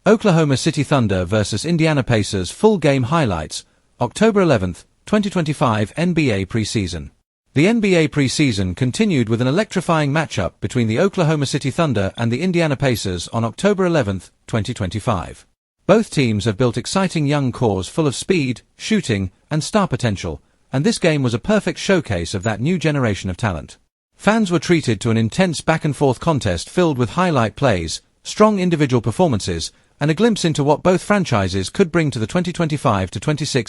Oklahoma City Thunder vs Indiana Pacers full game highlights, October 11, 2025 NBA Preseason. The NBA Preseason continued with an electrifying matchup between the Oklahoma City Thunder and the Indiana Pacers on October 11, 2025. Both teams have built exciting young cores full of speed, shooting, and star potential, and this game was a perfect showcase of that new generation of talent. Fans were treated to an intense back-and-forth contest filled with highlight plays, strong individual performances, and a glimpse into what both franchises could bring to the 2025-26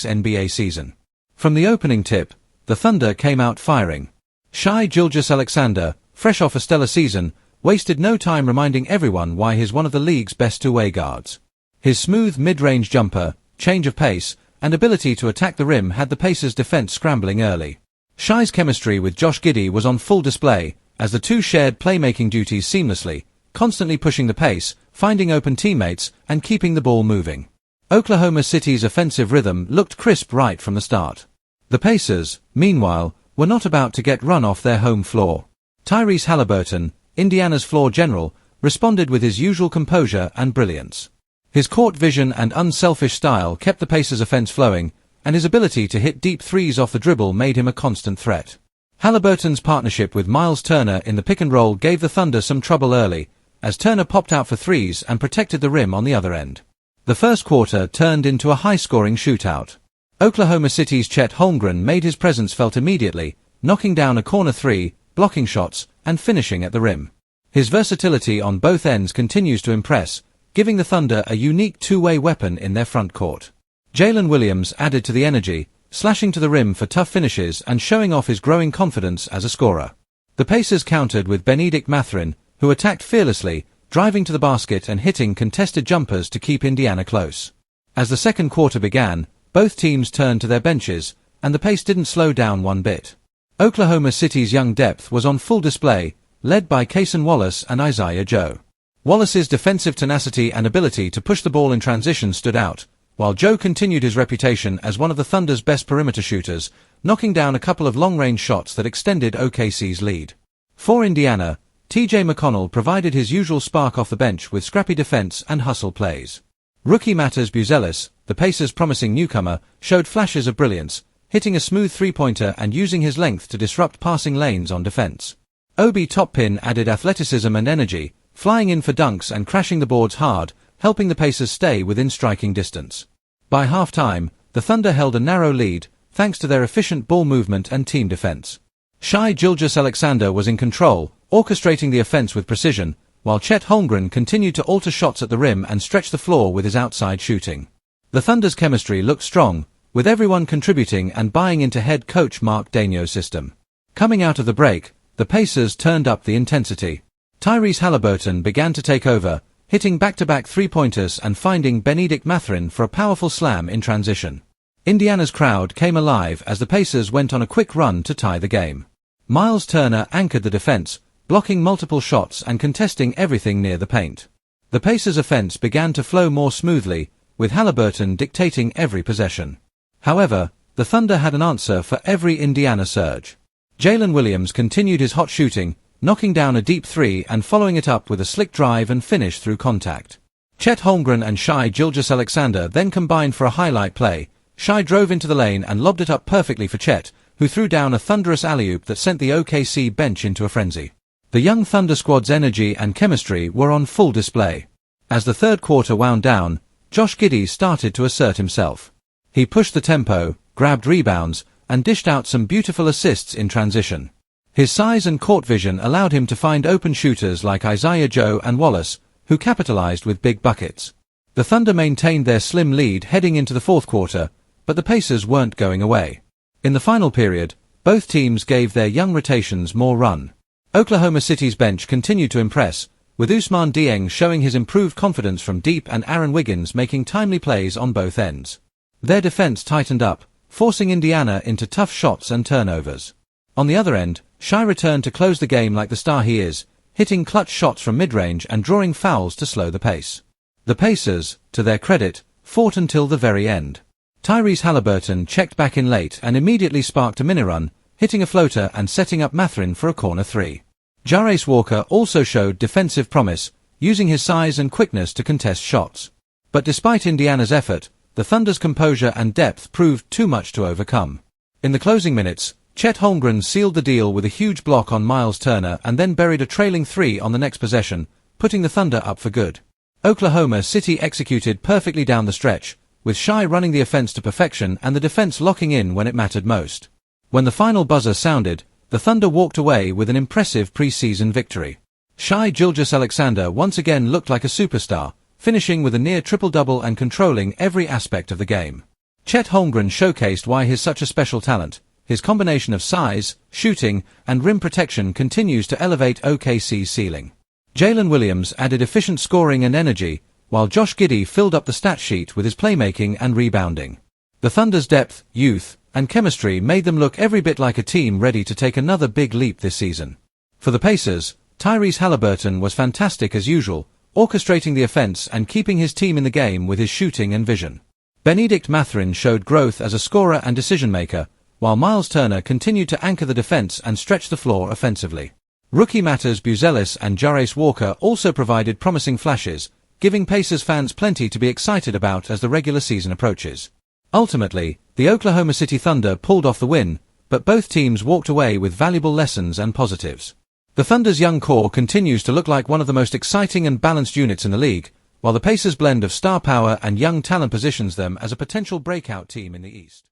NBA season. From the opening tip, the Thunder came out firing. Shai Gilgeous-Alexander, fresh off a stellar season, wasted no time reminding everyone why he's one of the league's best two-way guards. His smooth mid-range jumper, change of pace, and ability to attack the rim had the Pacers' defense scrambling early. Shai's chemistry with Josh Giddey was on full display, as the two shared playmaking duties seamlessly, constantly pushing the pace, finding open teammates, and keeping the ball moving. Oklahoma City's offensive rhythm looked crisp right from the start. The Pacers, meanwhile, were not about to get run off their home floor. Tyrese Haliburton, Indiana's floor general, responded with his usual composure and brilliance. His court vision and unselfish style kept the Pacers' offense flowing, and his ability to hit deep threes off the dribble made him a constant threat. Haliburton's partnership with Miles Turner in the pick-and-roll gave the Thunder some trouble early, as Turner popped out for threes and protected the rim on the other end. The first quarter turned into a high-scoring shootout. Oklahoma City's Chet Holmgren made his presence felt immediately, knocking down a corner three, blocking shots, and finishing at the rim. His versatility on both ends continues to impress, giving the Thunder a unique two-way weapon in their front court. Jalen Williams added to the energy, slashing to the rim for tough finishes and showing off his growing confidence as a scorer. The Pacers countered with Bennedict Mathurin, who attacked fearlessly, driving to the basket and hitting contested jumpers to keep Indiana close. As the second quarter began, both teams turned to their benches, and the pace didn't slow down one bit. Oklahoma City's young depth was on full display, led by Cason Wallace and Isaiah Joe. Wallace's defensive tenacity and ability to push the ball in transition stood out, while Joe continued his reputation as one of the Thunder's best perimeter shooters, knocking down a couple of long-range shots that extended OKC's lead. For Indiana, T.J. McConnell provided his usual spark off the bench with scrappy defense and hustle plays. Rookie Matas Buzelis, the Pacers' promising newcomer, showed flashes of brilliance, hitting a smooth three-pointer and using his length to disrupt passing lanes on defense. Obi Toppin added athleticism and energy, flying in for dunks and crashing the boards hard, helping the Pacers stay within striking distance. By halftime, the Thunder held a narrow lead, thanks to their efficient ball movement and team defense. Shai Gilgeous-Alexander was in control, orchestrating the offense with precision, while Chet Holmgren continued to alter shots at the rim and stretch the floor with his outside shooting. The Thunder's chemistry looked strong, with everyone contributing and buying into head coach Mark Daigneault's system. Coming out of the break, the Pacers turned up the intensity. Tyrese Haliburton began to take over, hitting back-to-back three-pointers and finding Bennedict Mathurin for a powerful slam in transition. Indiana's crowd came alive as the Pacers went on a quick run to tie the game. Miles Turner anchored the defense, blocking multiple shots and contesting everything near the paint. The Pacers' offense began to flow more smoothly, with Haliburton dictating every possession. However, the Thunder had an answer for every Indiana surge. Jalen Williams continued his hot shooting, knocking down a deep three and following it up with a slick drive and finish through contact. Chet Holmgren and Shai Gilgeous-Alexander then combined for a highlight play. Shai drove into the lane and lobbed it up perfectly for Chet, who threw down a thunderous alley-oop that sent the OKC bench into a frenzy. The young Thunder squad's energy and chemistry were on full display. As the third quarter wound down, Josh Giddey started to assert himself. He pushed the tempo, grabbed rebounds, and dished out some beautiful assists in transition. His size and court vision allowed him to find open shooters like Isaiah Joe and Wallace, who capitalized with big buckets. The Thunder maintained their slim lead heading into the fourth quarter, but the Pacers weren't going away. In the final period, both teams gave their young rotations more run. Oklahoma City's bench continued to impress, with Ousmane Dieng showing his improved confidence from deep and Aaron Wiggins making timely plays on both ends. Their defense tightened up, forcing Indiana into tough shots and turnovers. On the other end, Shai returned to close the game like the star he is, hitting clutch shots from mid-range and drawing fouls to slow the pace. The Pacers, to their credit, fought until the very end. Tyrese Haliburton checked back in late and immediately sparked a mini-run, hitting a floater and setting up Mathurin for a corner three. Jarace Walker also showed defensive promise, using his size and quickness to contest shots. But despite Indiana's effort, the Thunder's composure and depth proved too much to overcome. In the closing minutes, Chet Holmgren sealed the deal with a huge block on Miles Turner and then buried a trailing three on the next possession, putting the Thunder up for good. Oklahoma City executed perfectly down the stretch, with Shai running the offense to perfection and the defense locking in when it mattered most. When the final buzzer sounded, the Thunder walked away with an impressive preseason victory. Shai Gilgeous-Alexander once again looked like a superstar, finishing with a near triple-double and controlling every aspect of the game. Chet Holmgren showcased why he's such a special talent. His combination of size, shooting, and rim protection continues to elevate OKC's ceiling. Jalen Williams added efficient scoring and energy, while Josh Giddey filled up the stat sheet with his playmaking and rebounding. The Thunder's depth, youth, and chemistry made them look every bit like a team ready to take another big leap this season. For the Pacers, Tyrese Haliburton was fantastic as usual, orchestrating the offense and keeping his team in the game with his shooting and vision. Benedict Mathurin showed growth as a scorer and decision-maker, while Miles Turner continued to anchor the defense and stretch the floor offensively. Rookie Matters Buzelis and Jarace Walker also provided promising flashes, giving Pacers fans plenty to be excited about as the regular season approaches. Ultimately, the Oklahoma City Thunder pulled off the win, but both teams walked away with valuable lessons and positives. The Thunder's young core continues to look like one of the most exciting and balanced units in the league, while the Pacers' blend of star power and young talent positions them as a potential breakout team in the East.